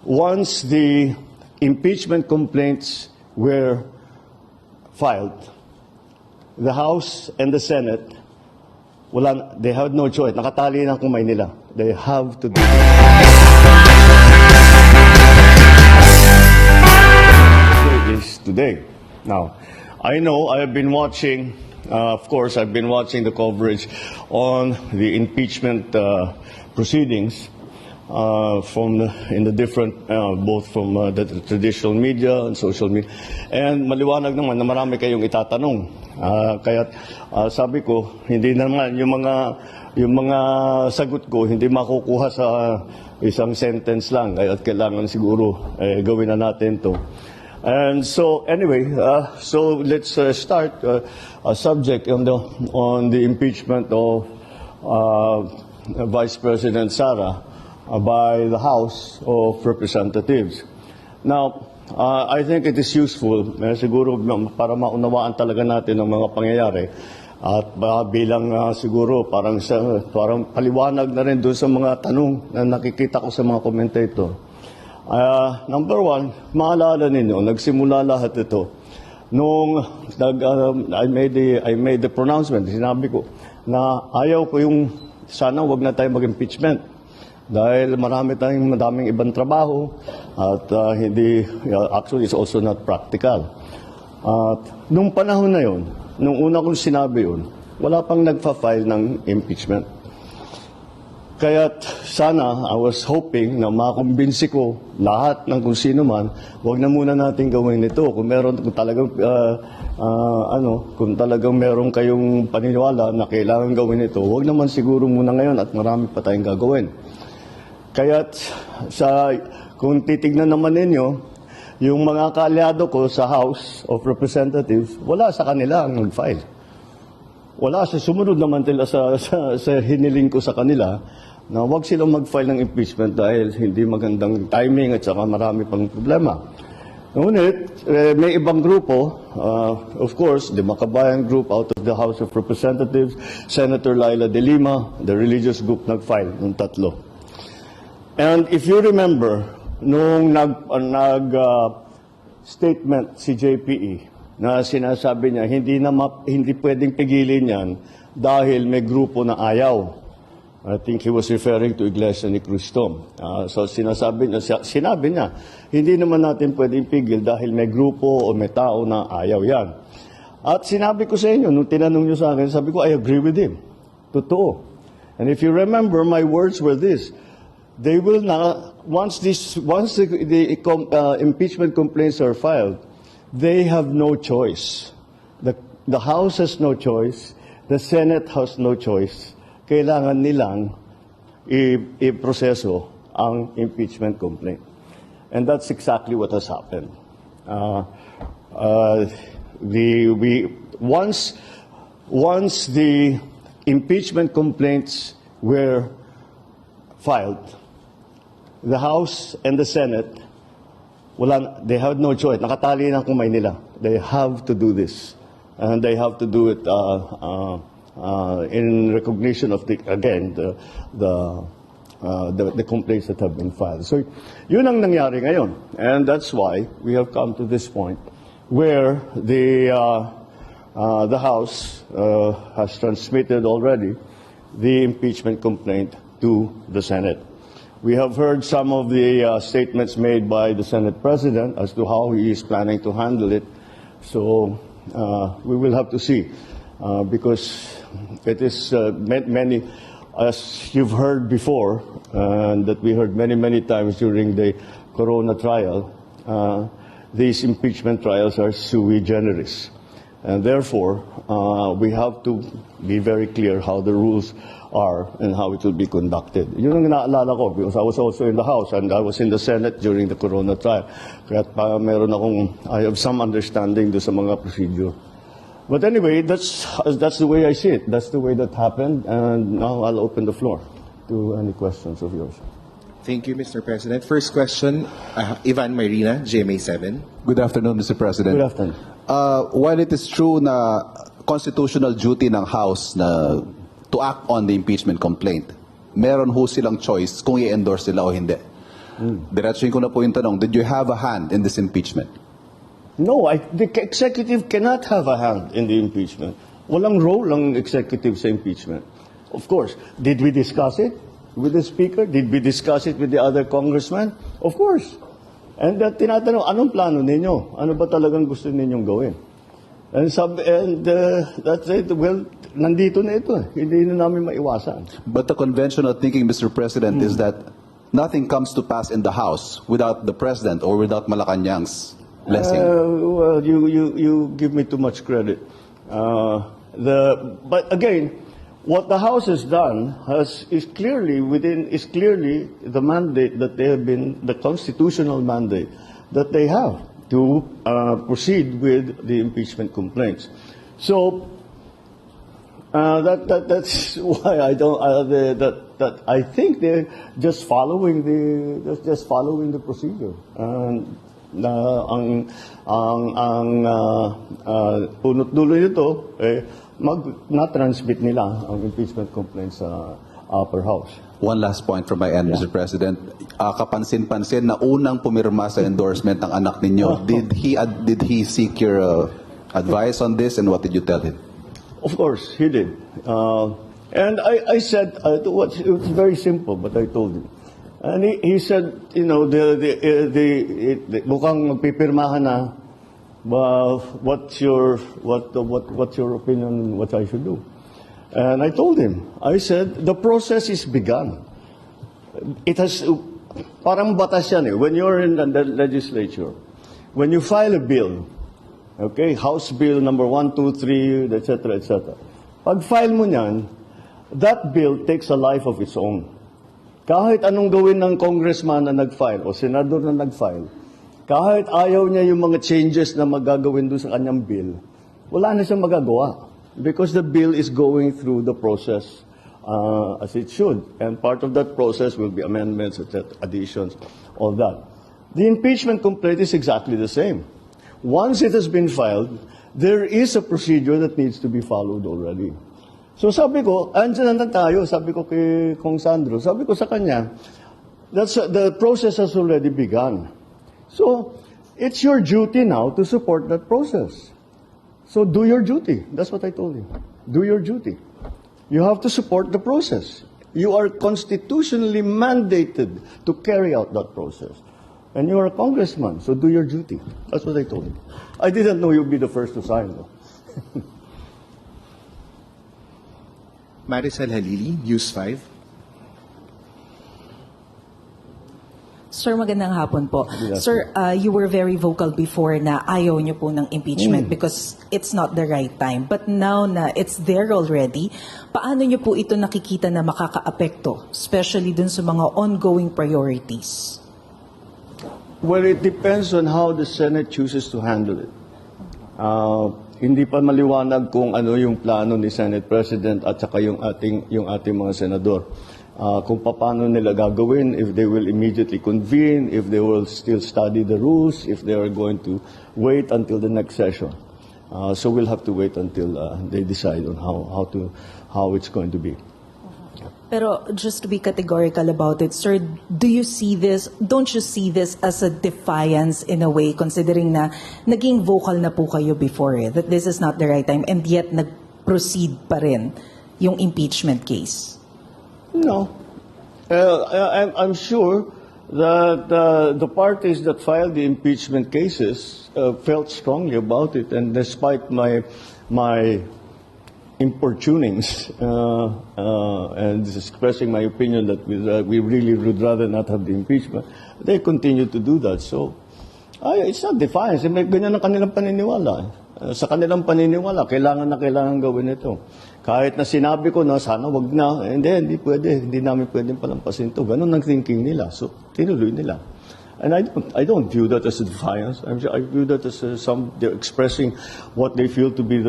Once the impeachment complaints were filed, the House and the Senate, they had no choice. Nakatali na ang kamay nila. They have to do it. Today. Now, I know I have been watching, of course, I've been watching the coverage on the impeachment proceedings in the different, both from the traditional media and social media. And maliwanag naman na marami kayong itatanong. Kaya sabi ko, hindi naman yung mga sagot ko hindi makukuha sa isang sentence lang. Kaya kailangan siguro gawin na natin to. And so anyway, so let's start a subject on the impeachment of Vice President Sara by the House of Representatives. Now, I think it is useful, siguro para maunawaan talaga natin ang mga pangyayari at bilang siguro parang paliwanag na rin doon sa mga tanong na nakikita ko sa mga commentator. Number one, maalala ninyo, nagsimula lahat ito nung I made the pronouncement, sinabi ko na ayaw ko yung sana wag na tayo mag-impeachment dahil madaming ibang trabaho at actually it's also not practical. At nung panahon na yon, nung una kong sinabi yun, wala pang nagfa-file ng impeachment. Kaya sana, I was hoping na makumbinsi ko lahat ng kung sino man, wag na muna natin gawin ito. Kung talagang meron kayong paniniwala na kailangan gawin ito, wag naman siguro muna ngayon at marami pa tayong gagawin. Kaya kung titignan naman ninyo, yung mga kaalyado ko sa House of Representatives, wala sa kanila ang nag-file. Wala sa sumunod naman nila sa hiniling ko sa kanila na wag silang mag-file ng impeachment dahil hindi magandang timing at saka marami pang problema. Ngunit, may ibang grupo, of course, the Makabayan Group out of the House of Representatives, Senator Laila De Lima, the religious group nag-file ng tatlo. And if you remember, nung statement si JPE na sinasabi niya, hindi pwedeng pigilin yan dahil may grupo na ayaw. I think he was referring to Iglesia ni Cristo. So sinabi niya, hindi naman natin pwedeng pigil dahil may grupo o may tao na ayaw yan. At sinabi ko sa inyo, nung tinanong niyo sa akin, sabi ko, I agree with him. Totoo. And if you remember, my words were this: they will not, once the impeachment complaints are filed, they have no choice. The House has no choice. The Senate has no choice. Kailangan nilang i-proseso ang impeachment complaint. And that's exactly what has happened. Once the impeachment complaints were filed, the House and the Senate, they had no choice. Nakatali na ang kamay nila. They have to do this. And they have to do it in recognition of the complaints that have been filed. So yun ang nangyari ngayon. And that's why we have come to this point where the House has transmitted already the impeachment complaint to the Senate. We have heard some of the statements made by the Senate President as to how he is planning to handle it. So we will have to see because it is many, as you've heard before, and that we heard many times during the Corona trial, these impeachment trials are sui generis. And therefore, we have to be very clear how the rules are and how it will be conducted. Yun ang naalala ko because I was also in the House and I was in the Senate during the Corona trial. Kaya I have some understanding do sa mga procedure. But anyway, that's the way I see it. That's the way that happened. And now I'll open the floor to any questions of yours. Thank you, Mr. President. First question, Ivan Marina, GMA7. Good afternoon, Mr. President. Good afternoon. While it is true na constitutional duty ng House na to act on the impeachment complaint, meron ho silang choice kung i-endorse sila o hindi. Diretsuhin ko na po yung tanong, did you have a hand in this impeachment? No, the executive cannot have a hand in the impeachment. Walang role ang executive sa impeachment. Of course, did we discuss it with the Speaker? Did we discuss it with the other congressmen? Of course. And tinatanong, anong plano ninyo? Ano ba talagang gusto ninyong gawin? And that's it. Well, nandito na ito. Hindi na namin maiwasan. But the conventional thinking, Mr. President, is that nothing comes to pass in the House without the President or without Malacanang's blessing. Well, you give me too much credit. But again, what the House has done is clearly the mandate that they have been, the constitutional mandate that they have to proceed with the impeachment complaints. So that's why I think they're just following the procedure. Ang punot dulo nito na-transmit nila ang impeachment complaint sa upper house. One last point from my end, Mr. President. Kapansin-pansin na unang pumirma sa endorsement ng anak ninyo. Did he seek your advice on this, and what did you tell him? Of course, he did. And I said, it was very simple, but I told him. And he said, you know, mukhang magpipirmahan na. What's your opinion on what I should do? And I told him, I said, the process is begun. It has, parang batas yan eh. When you're in the legislature, when you file a bill, okay, House Bill number 1, 2, 3, etc. Pag file mo niyan, that bill takes a life of its own. Kahit anong gawin ng congressman na nag-file o senador na nag-file, kahit ayaw niya yung mga changes na magagawin doon sa kanyang bill, wala na siyang magagawa. Because the bill is going through the process as it should. And part of that process will be amendments, etc., additions, all that. The impeachment complaint is exactly the same. Once it has been filed, there is a procedure that needs to be followed already. So sabi ko, andyan na tayo, sabi ko kay Kong Sandro, sabi ko sa kanya, the process has already begun. So it's your duty now to support that process. So do your duty. That's what I told him. Do your duty. You have to support the process. You are constitutionally mandated to carry out that process. And you are a congressman, so do your duty. That's what I told him. I didn't know you'd be the first to sign, though. Maricel Halili, News 5. Sir, magandang hapon po. Sir, you were very vocal before na ayaw niyo po ng impeachment because it's not the right time. But now na it's there already, paano niyo po ito nakikita na makakaapekto, especially dun sa mga ongoing priorities? Well, it depends on how the Senate chooses to handle it. Hindi pa maliwanag kung ano yung plano ni Senate President at saka yung ating mga senador. Kung paano nila gagawin, if they will immediately convene, if they will still study the rules, if they are going to wait until the next session. So we'll have to wait until they decide on how it's going to be. Pero just to be categorical about it, sir, don't you see this as a defiance in a way, considering na naging vocal na po kayo before that this is not the right time, and yet nag-proceed pa rin yung impeachment case? No. I'm sure that the parties that filed the impeachment cases felt strongly about it, and despite my importunings and expressing my opinion that we really would rather not have the impeachment, they continue to do that. So, it's not defiance. May ganyan ang kanilang paniniwala. Sa kanilang paniniwala, kailangan gawin ito. Kahit na sinabi ko na sana wag na, hindi pwede, hindi namin pwedeng palampasin ito. Ganun ang thinking nila. So, tinuloy nila. And I don't view that as a defiance. I view that as they're expressing what they feel to be.